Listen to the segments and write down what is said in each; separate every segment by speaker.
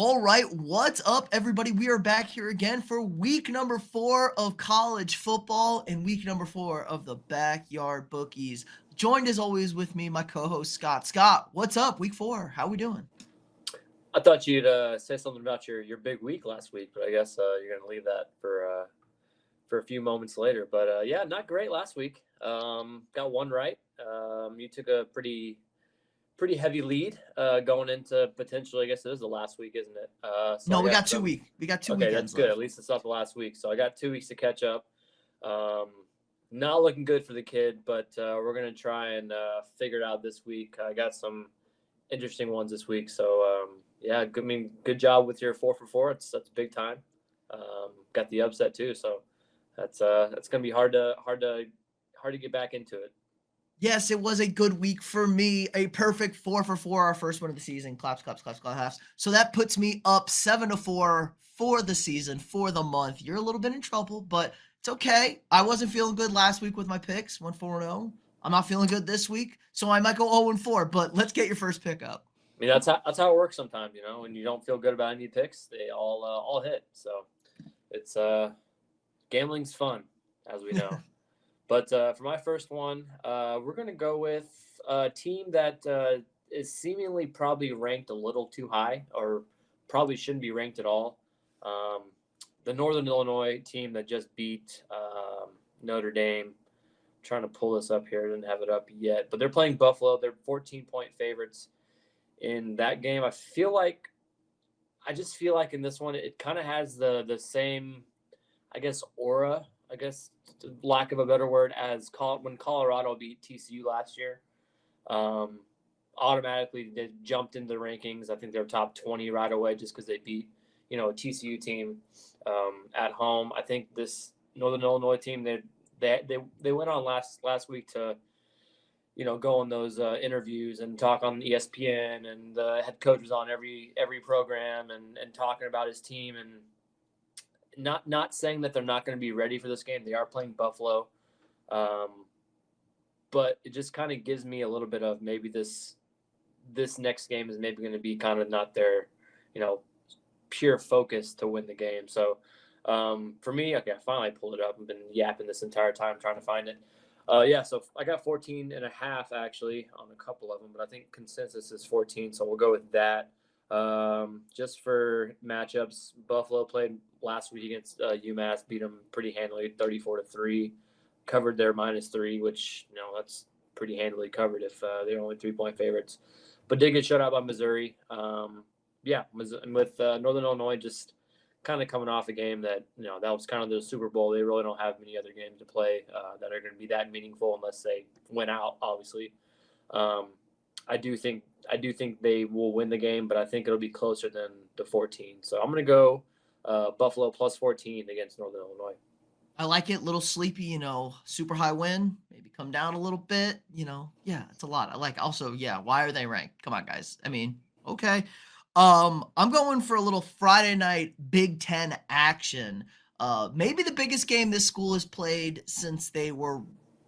Speaker 1: All right, what's up, everybody? We are back here again for week number 4 of college football and week number 4 of the Backyard Bookies. Joined as always with me, my co-host Scott. Scott, what's up? Week 4. How we doing?
Speaker 2: I thought you'd say something about your big week last week, but I guess you're going to leave that for a few moments later. But yeah, not great last week. Got one right. You took a pretty heavy lead going into potentially. I guess it is the last week, isn't it? So
Speaker 1: No,
Speaker 2: I
Speaker 1: we
Speaker 2: got
Speaker 1: got
Speaker 2: some.
Speaker 1: we got two
Speaker 2: Okay, that's
Speaker 1: weekends
Speaker 2: good.
Speaker 1: left.
Speaker 2: At least it's not the last week. So I got 2 weeks to catch up. Not looking good for the kid, but we're gonna try and figure it out this week. I got some interesting ones this week. So yeah, good job with your 4 for 4. That's big time. Got the upset too, so that's gonna be hard to get back into it.
Speaker 1: Yes, it was a good week for me. A perfect 4 for 4, our first one of the season. Claps, claps, claps, claps. So that puts me up 7-4 for the season, for the month. You're a little bit in trouble, but it's okay. I wasn't feeling good last week with my picks, went 4-0. I'm not feeling good this week, so I might go 0-4, but let's get your first pick up.
Speaker 2: I mean, that's how it works sometimes. When you don't feel good about any picks, they all hit. So it's gambling's fun, as we know. But for my first one, we're going to go with a team that is seemingly probably ranked a little too high, or probably shouldn't be ranked at all. The Northern Illinois team that just beat Notre Dame. I'm trying to pull this up here. I didn't have it up yet. But they're playing Buffalo. They're 14-point favorites in that game. I just feel like in this one, it kind of has the same, I guess, aura, I guess, lack of a better word, as when Colorado beat TCU last year. Automatically, they jumped into the rankings. I think they're top 20 right away just because they beat, a TCU team at home. I think this Northern Illinois team, they went on last week to, go on those interviews and talk on ESPN, and the head coach was on every program and talking about his team, and not saying that they're not going to be ready for this game. They are playing Buffalo. But it just kind of gives me a little bit of maybe this next game is maybe going to be kind of not their, pure focus to win the game. So for me, okay, I finally pulled it up. I've been yapping this entire time trying to find it. Yeah, so I got 14.5 actually on a couple of them, but I think consensus is 14, so we'll go with that. Just for matchups, Buffalo played last week against UMass, beat them pretty handily, 34-3. Covered their -3, which that's pretty handily covered if they're only 3-point favorites. But did get shut out by Missouri. Yeah, with Northern Illinois just kind of coming off a game that that was kind of the Super Bowl. They really don't have many other games to play that are going to be that meaningful unless they win out. Obviously, I do think they will win the game, but I think it'll be closer than the 14. So I'm going to go Buffalo plus 14 against Northern Illinois.
Speaker 1: I like it. Little sleepy, super high win, maybe come down a little bit, yeah, it's a lot. I like also, yeah, why are they ranked? Come on, guys. I mean, okay. I'm going for a little Friday night Big Ten action. Maybe the biggest game this school has played since they were,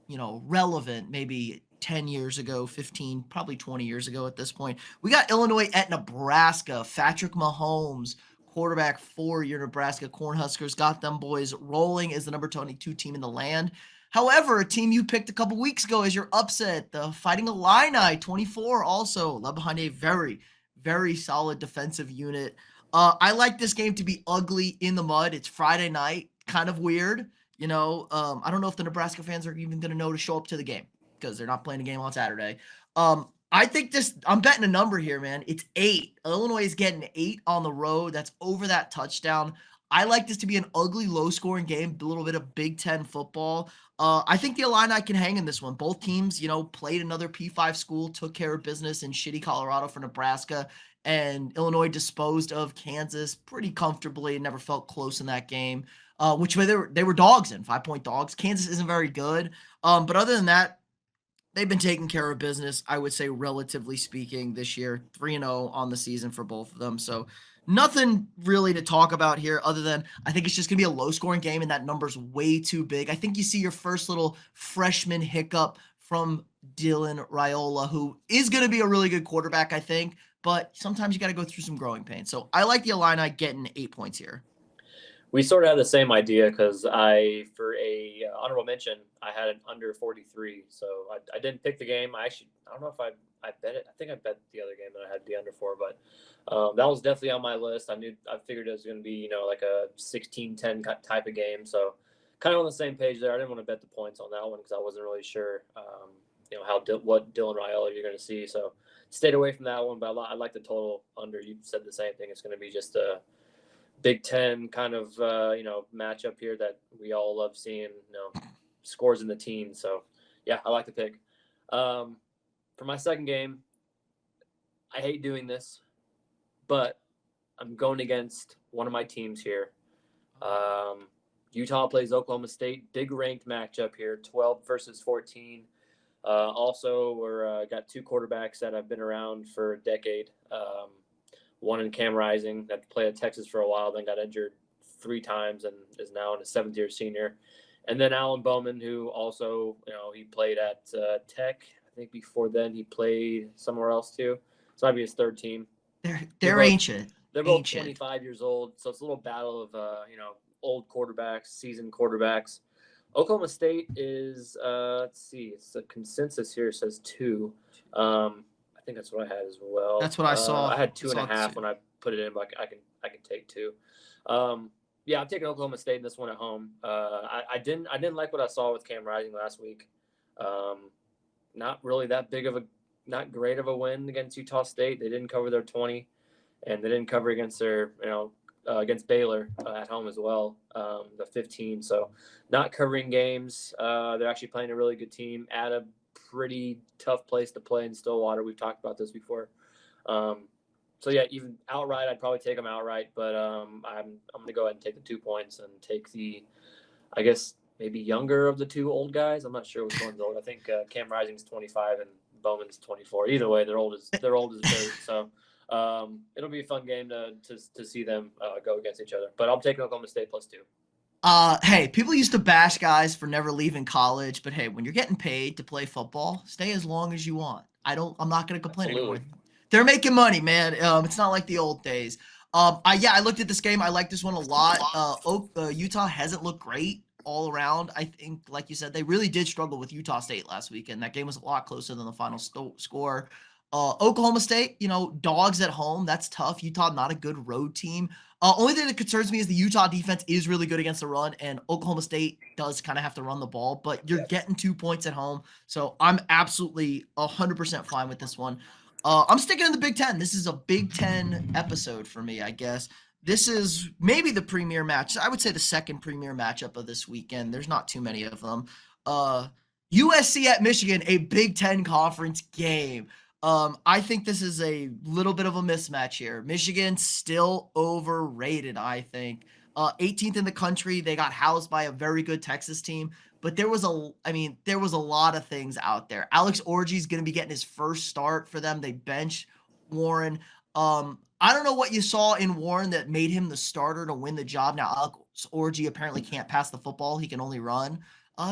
Speaker 1: relevant, maybe 10 years ago, 15, probably 20 years ago at this point. We got Illinois at Nebraska. Patrick Mahomes, quarterback for your Nebraska Cornhuskers, got them boys rolling as the number 22 team in the land. However, a team you picked a couple weeks ago as your upset, the Fighting Illini, 24, also led behind a very, very solid defensive unit. I like this game to be ugly in the mud. It's Friday night, kind of weird. I don't know if the Nebraska fans are even going to know to show up to the game because they're not playing a game on Saturday. I think I'm betting a number here, man. It's 8. Illinois is getting 8 on the road. That's over that touchdown. I like this to be an ugly, low-scoring game, a little bit of Big Ten football. I think the Illini can hang in this one. Both teams, played another P5 school, took care of business in shitty Colorado for Nebraska, and Illinois disposed of Kansas pretty comfortably. Never felt close in that game, which way they were dogs in, 5-point dogs. Kansas isn't very good. But other than that, they've been taking care of business, I would say, relatively speaking, this year. 3-0 on the season for both of them. So nothing really to talk about here other than I think it's just going to be a low-scoring game, and that number's way too big. I think you see your first little freshman hiccup from Dylan Raiola, who is going to be a really good quarterback, I think. but sometimes you got to go through some growing pains. So I like the Illini getting 8 points here.
Speaker 2: We sort of had the same idea because for a honorable mention, I had an under 43. So I didn't pick the game. I don't know if I bet it. I think I bet the other game that I had the under for, but that was definitely on my list. I figured it was going to be, like a 16-10 type of game. So kind of on the same page there. I didn't want to bet the points on that one because I wasn't really sure, what Dylan Raiola you're going to see. So stayed away from that one, but I like the total under. You said the same thing. It's going to be just a Big Ten kind of matchup here that we all love seeing. Scores in the teens. So yeah, I like the pick. For my second game, I hate doing this, but I'm going against one of my teams here. Utah plays Oklahoma State. Big ranked matchup here, 12 versus 14. Also, we're got two quarterbacks that have been around for a decade. One in Cam Rising that played at Texas for a while, then got injured 3 times and is now in a 7th-year senior. And then Alan Bowman, who also, he played at Tech. I think before then he played somewhere else too. So that'd be his third team.
Speaker 1: They're both ancient.
Speaker 2: They're both 25 years old. So it's a little battle of, old quarterbacks, seasoned quarterbacks. Oklahoma State is, let's see, it's the consensus here says 2. I think that's what I had as well.
Speaker 1: That's what I saw.
Speaker 2: I had 2.5 when I put it in, but I can take 2. Yeah, I'm taking Oklahoma State in this one at home. I didn't like what I saw with Cam Rising last week. Not really not great of a win against Utah State. They didn't cover their 20, and they didn't cover against their against Baylor at home as well, the 15. So not covering games. They're actually playing a really good team at a pretty tough place to play in Stillwater. We've talked about this before. So yeah, even outright, I'd probably take them outright, but I'm going to go ahead and take the 2 points and take the, I guess, maybe younger of the 2 old guys. I'm not sure which one's old. I think Cam Rising's 25 and Bowman's 24. Either way, they're old as dirt. So it'll be a fun game to see them go against each other. But I'm taking Oklahoma State +2.
Speaker 1: Hey, people used to bash guys for never leaving college, but hey, when you're getting paid to play football, stay as long as you want. I'm not going to complain anymore. They're making money, man. It's not like the old days. I looked at this game. I like this one a lot. Utah hasn't looked great all around. I think, like you said, they really did struggle with Utah State last weekend. That game was a lot closer than the final score. Oklahoma State, dogs at home. That's tough. Utah, not a good road team. Only thing that concerns me is the Utah defense is really good against the run, and Oklahoma State does kind of have to run the ball, but you're getting 2 points at home. So I'm absolutely 100% fine with this one. I'm sticking in the Big Ten. This is a Big Ten episode for me, I guess. This is maybe the premier match. I would say the second premier matchup of this weekend. There's not too many of them. USC at Michigan, a Big Ten conference game. I think this is a little bit of a mismatch here. Michigan still overrated, I think. 18th in the country. They got housed by a very good Texas team. But there was a lot of things out there. Alex Orji's going to be getting his first start for them. They bench Warren. I don't know what you saw in Warren that made him the starter to win the job. Now, Alex Orji apparently can't pass the football. He can only run.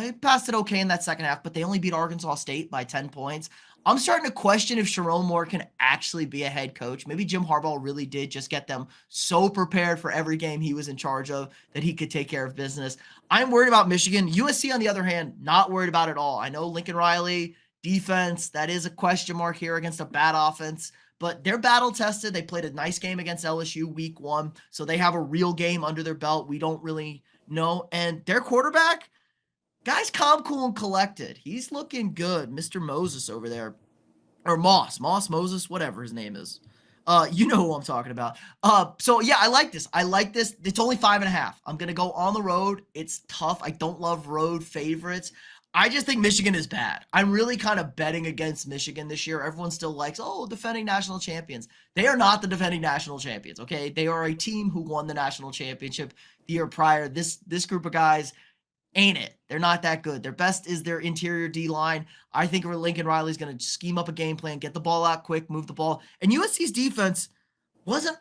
Speaker 1: He passed it okay in that second half, but they only beat Arkansas State by 10 points. I'm starting to question if Sharon Moore can actually be a head coach. Maybe Jim Harbaugh really did just get them so prepared for every game he was in charge of that he could take care of business. I'm worried about Michigan. USC, on the other hand, not worried about it all. I know Lincoln Riley, defense, that is a question mark here against a bad offense, but they're battle tested. They played a nice game against LSU week 1, so they have a real game under their belt. We don't really know. And their quarterback, guy's calm, cool, and collected. He's looking good. Mr. Moses over there. Or Moses, whatever his name is. You know who I'm talking about. So yeah, I like this. It's only 5.5. I'm going to go on the road. It's tough. I don't love road favorites. I just think Michigan is bad. I'm really kind of betting against Michigan this year. Everyone still likes, defending national champions. They are not the defending national champions, okay? They are a team who won the national championship the year prior. This group of guys ain't it. They're not that good. Their best is their interior D-line. I think Lincoln Riley's going to scheme up a game plan, get the ball out quick, move the ball. And USC's defense wasn't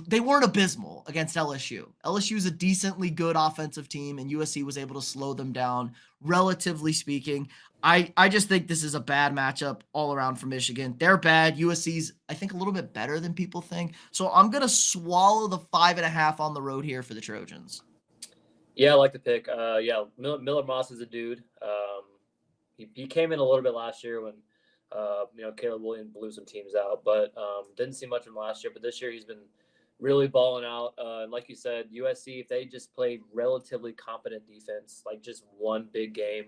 Speaker 1: they weren't abysmal against LSU. LSU is a decently good offensive team, and USC was able to slow them down, relatively speaking. I just think this is a bad matchup all around for Michigan. They're bad. USC's, I think, a little bit better than people think. So I'm going to swallow the 5.5 on the road here for the Trojans.
Speaker 2: Yeah, I like the pick. Yeah, Miller Moss is a dude. He came in a little bit last year when Caleb Williams blew some teams out, but didn't see much of him last year. But this year he's been really balling out. And like you said, USC, if they just played relatively competent defense, like just one big game.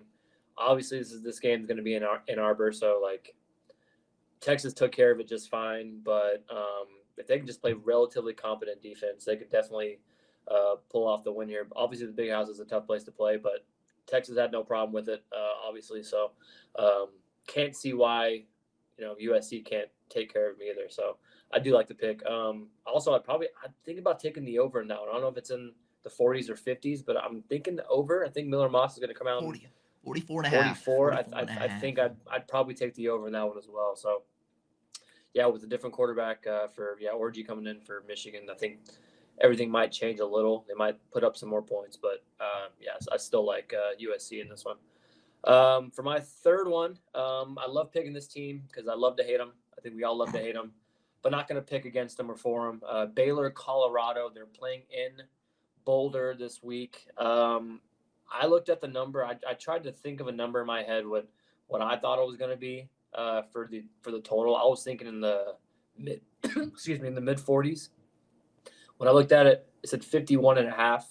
Speaker 2: Obviously, this game is going to be in Ann Arbor, so like Texas took care of it just fine. But if they can just play relatively competent defense, they could definitely pull off the win here. Obviously, the Big House is a tough place to play, but Texas had no problem with it, obviously. So can't see why USC can't take care of me either. So I do like the pick. Also, I'd think about taking the over now. I don't know if it's in the 40s or 50s, but I'm thinking the over. I think Miller Moss is going to come out
Speaker 1: 44 and a half.
Speaker 2: 44. I think I'd probably take the over in that one as well. So yeah, with a different quarterback for Orgy coming in for Michigan, I think everything might change a little. They might put up some more points, but I still like USC in this one. For my third one, I love picking this team because I love to hate them. I think we all love to hate them, but not going to pick against them or for them. Baylor, Colorado, they're playing in Boulder this week. I looked at the number. I tried to think of a number in my head what I thought it was going to be for the total. I was thinking in the mid in the mid 40s. When I looked at it, it said 51.5.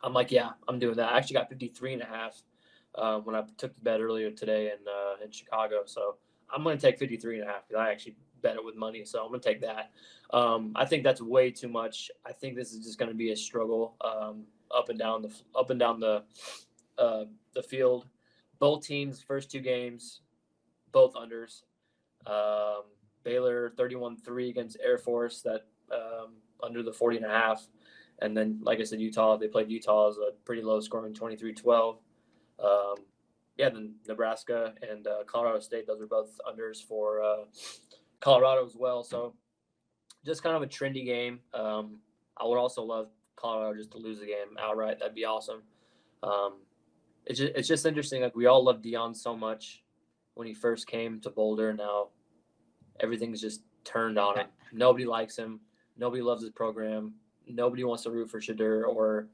Speaker 2: I'm like, yeah, I'm doing that. I actually got 53.5 when I took the bet earlier today in Chicago. So I'm going to take 53.5 because I actually bet it with money. So I'm going to take that. I think that's way too much. I think this is just going to be a struggle up and down the field. Both teams, first two games, both unders. Baylor 31-3 against Air Force, that under the 40.5. And then, like I said, Utah, they played Utah as a pretty low scoring 23-12. Then Nebraska and Colorado State, those are both unders for Colorado as well. So just kind of a trendy game. I would also love Colorado just to lose the game outright. That'd be awesome. It's just interesting. Like, we all loved Deion so much when he first came to Boulder. Now everything's just turned on him. Nobody likes him. Nobody loves his program. Nobody wants to root for Shadur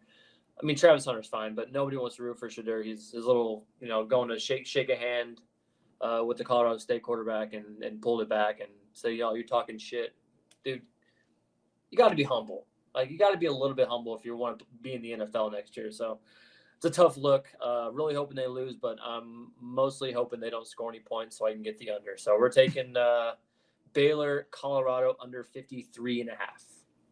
Speaker 2: Travis Hunter's fine, but nobody wants to root for Shadur. He's his little, going to shake a hand with the Colorado State quarterback and pulled it back and say, you're talking shit. Dude, you got to be humble. Like, you got to be a little bit humble if you want to be in the NFL next year. So it's a tough look. Really hoping they lose, but I'm mostly hoping they don't score any points so I can get the under. So we're taking Baylor, Colorado under 53.5.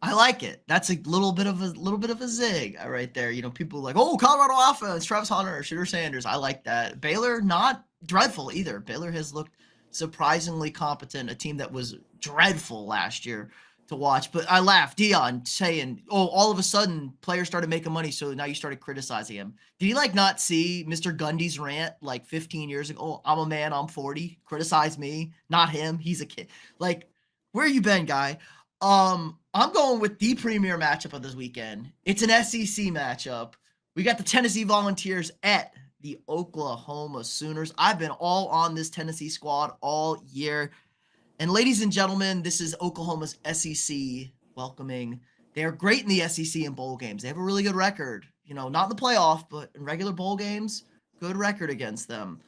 Speaker 1: I like it. That's a little bit of a zig right there. People are like, oh, Colorado offense, Travis Hunter, Shooter Sanders. I like that. Baylor, not dreadful either. Baylor has looked surprisingly competent, a team that was dreadful last year to watch. But I laugh. Deion saying, oh, all of a sudden players started making money, so now you started criticizing him. Did he not see Mr. Gundy's rant 15 years ago? Oh, I'm a man, I'm 40. Criticize me, not him. He's a kid. Where you been, guy? I'm going with the premier matchup of this weekend. It's an SEC matchup. We got the Tennessee Volunteers at the Oklahoma Sooners. I've been all on this Tennessee squad all year. And ladies and gentlemen, this is Oklahoma's SEC welcoming. They're great in the SEC in bowl games. They have a really good record. Not in the playoff, but in regular bowl games, good record against them.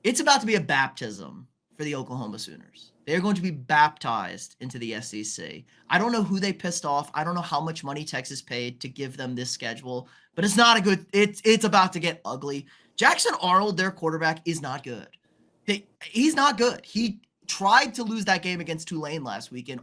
Speaker 1: It's about to be a baptism for the Oklahoma Sooners. They're going to be baptized into the SEC. I don't know who they pissed off. I don't know how much money Texas paid to give them this schedule, but it's not a good. It's about to get ugly. Jackson Arnold, their quarterback, is not good. He's not good. He tried to lose that game against Tulane last week and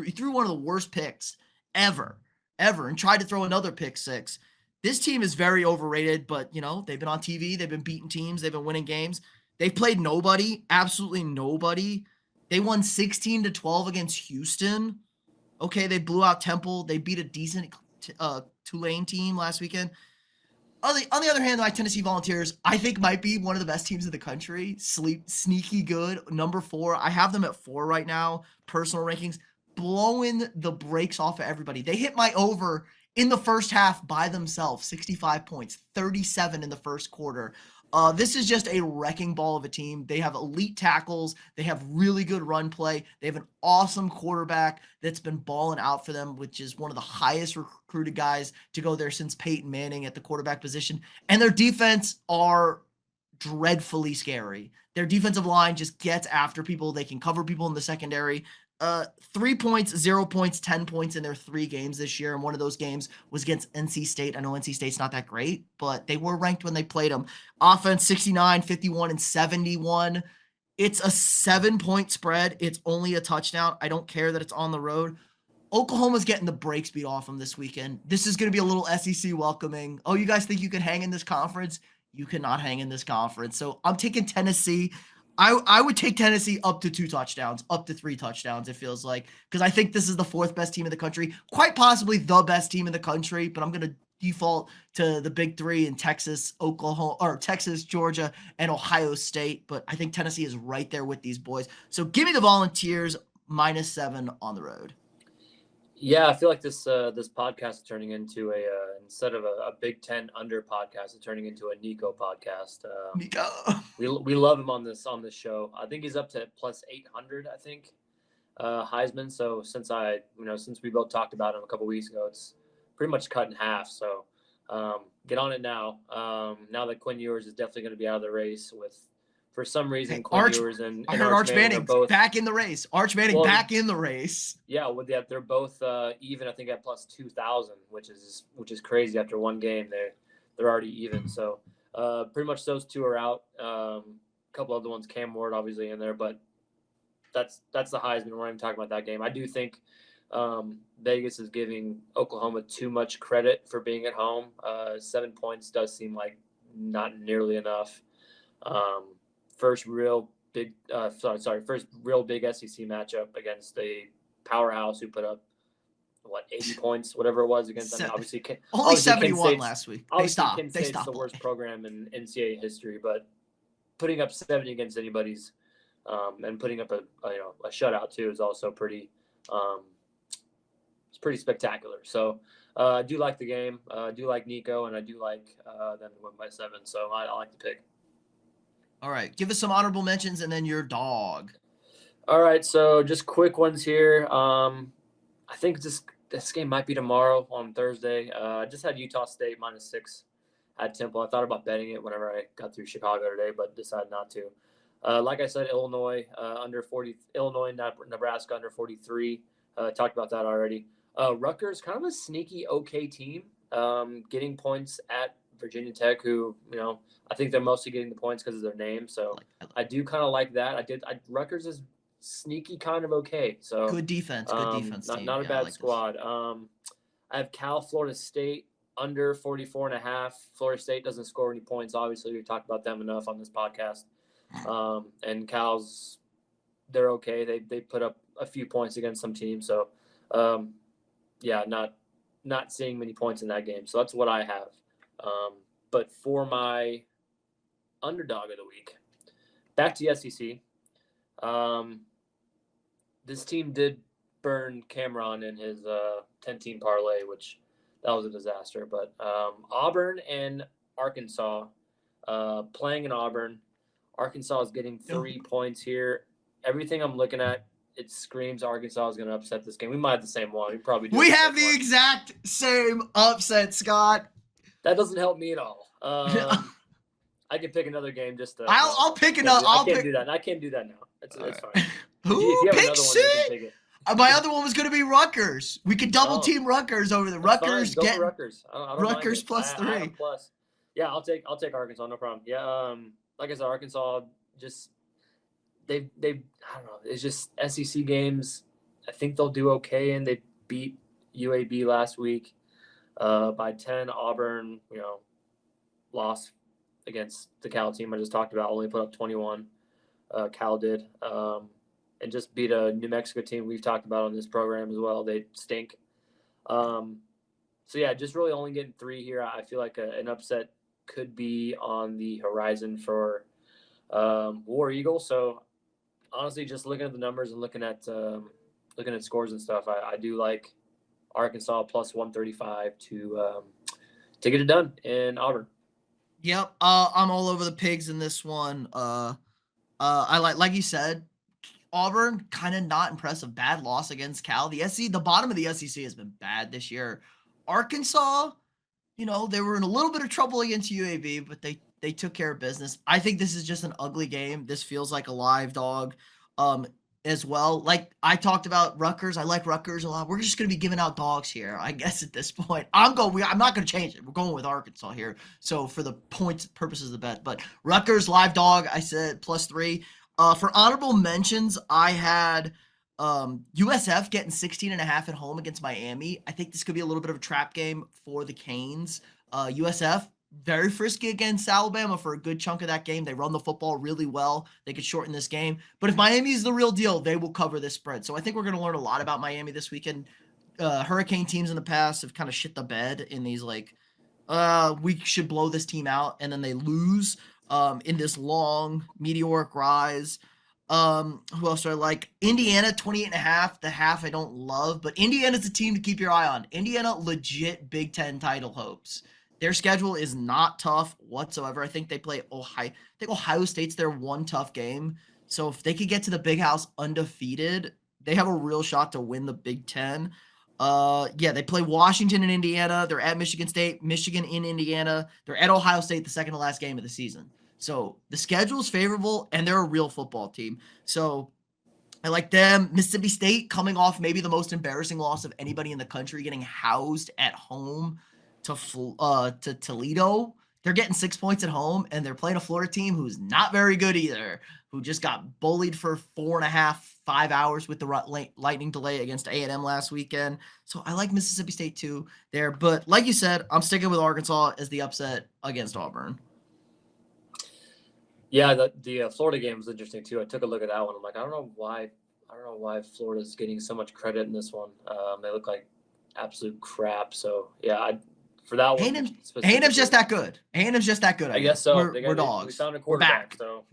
Speaker 1: he threw one of the worst picks ever, and tried to throw another pick six. This team is very overrated, but they've been on TV, they've been beating teams, they've been winning games. They've played nobody, absolutely nobody. They won 16-12 against Houston. Okay, they blew out Temple. They beat a decent Tulane team last weekend. On the other hand, my Tennessee Volunteers, I think, might be one of the best teams in the country. Sneaky good. Number 4. I have them at 4 right now, personal rankings. blowing the brakes off of everybody. They hit my over in the first half by themselves, 65 points, 37 in the first quarter. This is just a wrecking ball of a team. They have elite tackles. They have really good run play. They have an awesome quarterback that's been balling out for them, which is one of the highest recruited guys to go there since Peyton Manning at the quarterback position. And their defense are dreadfully scary. Their defensive line just gets after people. They can cover people in the secondary. 3 points, 0 points, 10 points in their 3 games this year. And one of those games was against NC State. I know NC State's not that great, but they were ranked when they played them. Offense 69, 51, and 71. It's a 7-point spread. It's only a touchdown. I don't care that it's on the road. Oklahoma's getting the brakes beat off them this weekend. This is going to be a little SEC welcoming. Oh, you guys think you can hang in this conference? You cannot hang in this conference. So I'm taking Tennessee. I would take Tennessee up to 2 touchdowns, up to 3 touchdowns, it feels like, because I think this is the 4th best team in the country, quite possibly the best team in the country, but I'm going to default to the big 3 in Texas, Oklahoma, or Texas, Georgia, and Ohio State. But I think Tennessee is right there with these boys. So give me the Volunteers -7 on the road.
Speaker 2: Yeah, I feel like this podcast is turning into instead of a Big Ten under podcast, it's turning into a Nico podcast.
Speaker 1: Nico,
Speaker 2: we love him on this show. I think he's up to plus 800. I think Heisman. So since we both talked about him a couple weeks ago, it's pretty much cut in half. So get on it now. Now that Quinn Ewers is definitely going to be out of the race for some reason, Quinn Ewers and
Speaker 1: I heard Arch Manning
Speaker 2: both
Speaker 1: back in the race. Arch Manning back in the race.
Speaker 2: Yeah, they're both even. I think at plus 2,000, which is crazy. After one game, they're already even. So pretty much those 2 are out. A couple other ones, Cam Ward obviously in there, but that's the Heisman. We're not even talking about that game. I do think Vegas is giving Oklahoma too much credit for being at home. 7 points does seem like not nearly enough. First real big SEC matchup against a powerhouse who put up 80 points, whatever it was against them. Obviously,
Speaker 1: only 71 last week.
Speaker 2: Obviously, Kent State's the worst program in NCAA history, but putting up 70 against anybody's and putting up a shutout too is also pretty. It's pretty spectacular. So I do like the game. I do like Nico, and I do like them to win by 7. So I like the pick.
Speaker 1: All right, give us some honorable mentions and then your dog.
Speaker 2: All right, so just quick ones here. I think this game might be tomorrow on Thursday. I just had Utah State -6 at Temple. I thought about betting it whenever I got through Chicago today, but decided not to. Like I said, Illinois under 40. Illinois, Nebraska under 43. Talked about that already. Rutgers, kind of a sneaky okay team, getting points at Virginia Tech, who, I think they're mostly getting the points because of their name. So I do kind of like that. Rutgers is sneaky kind of okay. So
Speaker 1: good defense team.
Speaker 2: Not a bad squad. I have Cal, Florida State under 44.5. Florida State doesn't score any points. Obviously, we've talked about them enough on this podcast. And Cal's, they're okay. They put up a few points against some teams. So, not seeing many points in that game. So that's what I have. But for my underdog of the week, back to the SEC. This team did burn Cameron in his 10-team parlay, which that was a disaster. But Auburn and Arkansas, playing in Auburn. Arkansas is getting 3 points here. Everything I'm looking at, it screams Arkansas is going to upset this game. We might have the same one. We
Speaker 1: have the exact same upset, Scott.
Speaker 2: That doesn't help me at all. I can pick another game just to.
Speaker 1: I'll pick another.
Speaker 2: I can't do that. I can't do that now. It's fine.
Speaker 1: Who picks it? My other one was going to be Rutgers. We could double team Rutgers over the Rutgers.
Speaker 2: Go for Rutgers. I don't
Speaker 1: Rutgers
Speaker 2: mind
Speaker 1: +3.
Speaker 2: Plus. Yeah, I'll take Arkansas. No problem. Yeah. Like I said, Arkansas just they I don't know. It's just SEC games. I think they'll do okay, and they beat UAB last week by 10. Auburn, lost against the Cal team I just talked about. Only put up 21. Cal did, and just beat a New Mexico team we've talked about on this program as well. They stink. So yeah, just really only getting 3 here. I feel like an upset could be on the horizon for War Eagle. So honestly, just looking at the numbers and looking at looking at scores and stuff, I do like Arkansas plus 135 to get it done in Auburn.
Speaker 1: Yep. I'm all over the pigs in this one. I like you said, Auburn kind of not impressive. Bad loss against Cal. The bottom of the SEC has been bad this year. Arkansas, they were in a little bit of trouble against UAB, but they took care of business. I think this is just an ugly game. This feels like a live dog. As well. Like I talked about Rutgers. I like Rutgers a lot. We're just going to be giving out dogs here, I guess, at this point. I'm not going to change it. We're going with Arkansas here. So for the points purposes of the bet, but Rutgers live dog, I said +3. For honorable mentions, I had USF getting 16.5 at home against Miami. I think this could be a little bit of a trap game for the Canes. USF very frisky against Alabama for a good chunk of that game. They run the football really well. They could shorten this game. But if Miami is the real deal, they will cover this spread. So I think we're going to learn a lot about Miami this weekend. Hurricane teams in the past have kind of shit the bed in these we should blow this team out, and then they lose in this long meteoric rise. Who else do I like? Indiana, 28.5. The half I don't love, but Indiana's a team to keep your eye on. Indiana, legit Big Ten title hopes. Their schedule is not tough whatsoever. I think they play Ohio. I think Ohio State's their one tough game. So if they could get to the Big House undefeated, they have a real shot to win the Big Ten. They play Washington and Indiana. They're at Michigan State, Michigan in Indiana. They're at Ohio State, the second to last game of the season. So the schedule is favorable, and they're a real football team. So I like them. Mississippi State coming off maybe the most embarrassing loss of anybody in the country, getting housed at home to Toledo. They're getting 6 points at home, and they're playing a Florida team who's not very good either, who just got bullied for 4.5, 5 hours with the lightning delay against A&M last weekend. So I like Mississippi State too there. But like you said, I'm sticking with Arkansas as the upset against Auburn.
Speaker 2: Yeah, the Florida game was interesting too. I took a look at that one. I'm like, I don't know why Florida's getting so much credit in this one. They look like absolute crap. So yeah, for that one,
Speaker 1: A&M's just that good. A&M's just that good.
Speaker 2: I guess so.
Speaker 1: We're dogs.
Speaker 2: We found a quarterback. So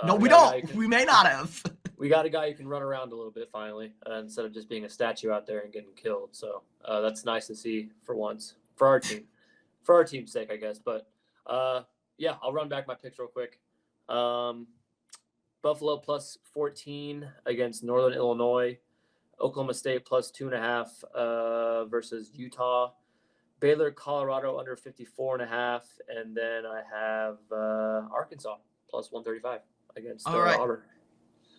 Speaker 1: no, we don't. We may not have.
Speaker 2: We got a guy who can run around a little bit finally, instead of just being a statue out there and getting killed. So that's nice to see for once for our team, for our team's sake, I guess. But yeah, I'll run back my picks real quick. Buffalo plus 14 against Northern Illinois. Oklahoma State plus 2.5 versus Utah. Baylor, Colorado under 54.5, and then I have Arkansas plus 135 against Auburn.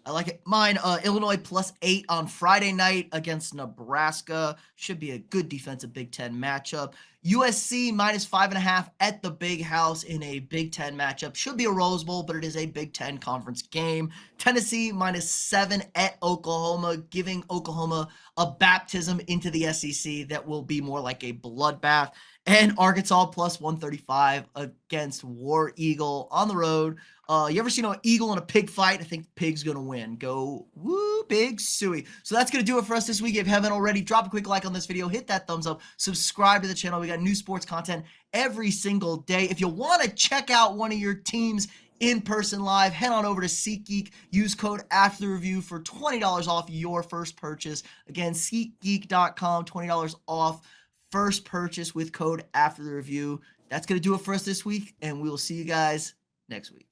Speaker 1: I like it. Mine, Illinois plus 8 on Friday night against Nebraska. Should be a good defensive Big Ten matchup. USC minus 5.5 at the Big House in a Big Ten matchup. Should be a Rose Bowl, but it is a Big Ten conference game. Tennessee minus 7 at Oklahoma, giving Oklahoma a baptism into the SEC that will be more like a bloodbath. And Arkansas plus 135 against War Eagle on the road. You ever seen an eagle in a pig fight? I think pig's going to win. Go, woo, big suey. So that's going to do it for us this week. If you haven't already, drop a quick like on this video. Hit that thumbs up. Subscribe to the channel. We got new sports content every single day. If you want to check out one of your teams in person live, head on over to SeatGeek. Use code afterthereview for $20 off your first purchase. Again, SeatGeek.com, $20 off first purchase with code afterthereview. That's going to do it for us this week, and we will see you guys next week.